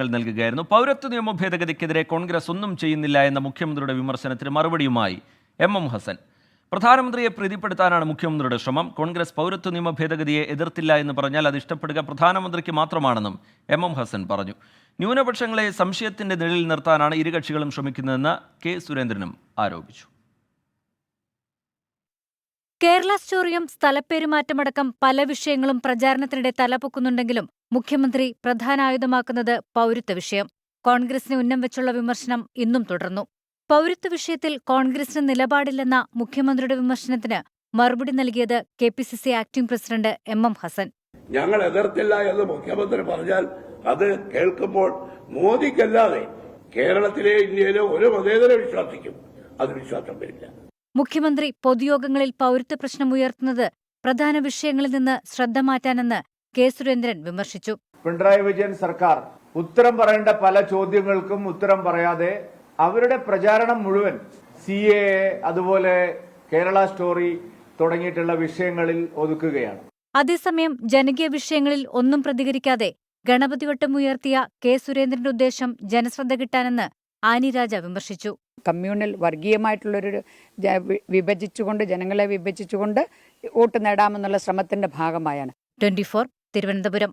നൽകുകയായിരുന്നു. പൗരത്വ നിയമ ഭേദഗതിക്കെതിരെ കോൺഗ്രസ് ഒന്നും ചെയ്യുന്നില്ല എന്ന മുഖ്യമന്ത്രിയുടെ വിമർശനത്തിന് മറുപടിയുമായി എം ഹസൻ. പ്രധാനമന്ത്രിയെ പ്രീതിപ്പെടുത്താനാണ് മുഖ്യമന്ത്രിയുടെ ശ്രമം. കോൺഗ്രസ് പൗരത്വ നിയമ ഭേദഗതിയെ എതിർത്തില്ല എന്ന് പറഞ്ഞാൽ അത് ഇഷ്ടപ്പെടുക പ്രധാനമന്ത്രിക്ക് മാത്രമാണെന്നും എം ഹസൻ പറഞ്ഞു. ന്യൂനപക്ഷങ്ങളെ സംശയത്തിന്റെ നിഴലിൽ നിർത്താനാണ് ഇരു കക്ഷികളും ശ്രമിക്കുന്നതെന്ന് കെ സുരേന്ദ്രനും ആരോപിച്ചു. കേരള സ്റ്റോറിയും സ്ഥലപ്പേരുമാറ്റമടക്കം പല വിഷയങ്ങളും പ്രചാരണത്തിനിടെ തലപൊക്കുന്നുണ്ടെങ്കിലും മുഖ്യമന്ത്രി പ്രധാന ആയുധമാക്കുന്നത് പൗരത്വ വിഷയം. കോൺഗ്രസിനെ ഉന്നം വെച്ചുള്ള വിമർശനം ഇന്നും തുടർന്നു. പൗരത്വ വിഷയത്തിൽ കോൺഗ്രസിന് നിലപാടില്ലെന്ന മുഖ്യമന്ത്രിയുടെ വിമർശനത്തിന് മറുപടി നൽകിയത് KPCC acting president M Hasan. ഞങ്ങൾ എതിർത്തില്ല എന്ന് മുഖ്യമന്ത്രി പറഞ്ഞാൽ അത് കേൾക്കുമ്പോൾ മോദിക്കല്ലാതെ കേരളത്തിലെ ഇന്ത്യയിലെ ഒരു മതേതര വിശ്വാസിക്കും അത് വിശ്വാസം വരില്ല. മുഖ്യമന്ത്രി പൊതുയോഗങ്ങളിൽ പൗരത്വ പ്രശ്നം ഉയർത്തുന്നത് പ്രധാന വിഷയങ്ങളിൽ നിന്ന് ശ്രദ്ധ മാറ്റാനെന്ന് കെ സുരേന്ദ്രൻ വിമർശിച്ചു. പിണറായി വിജയൻ സർക്കാർ ഉത്തരം പറയേണ്ട പല ചോദ്യങ്ങൾക്കും ഉത്തരം പറയാതെ അവരുടെ പ്രചാരണം മുഴുവൻ CAA അതുപോലെ കേരള സ്റ്റോറി തുടങ്ങിയിട്ടുള്ള വിഷയങ്ങളിൽ ഒതുക്കുകയാണ്. അതേസമയം ജനകീയ വിഷയങ്ങളിൽ ഒന്നും പ്രതികരിക്കാതെ ഗണപതിവട്ടം ഉയർത്തിയ കെ സുരേന്ദ്രന്റെ ഉദ്ദേശം ജനശ്രദ്ധ കിട്ടാനെന്ന് ആനി രാജ വിമർശിച്ചു. കമ്മ്യൂണൽ വർഗീയമായിട്ടുള്ളൊരു വിഭജിച്ചുകൊണ്ട് ജനങ്ങളെ വിഭജിച്ചുകൊണ്ട് വോട്ട് നേടാമെന്നുള്ള ശ്രമത്തിന്റെ ഭാഗമായാണ്. 24 തിരുവനന്തപുരം.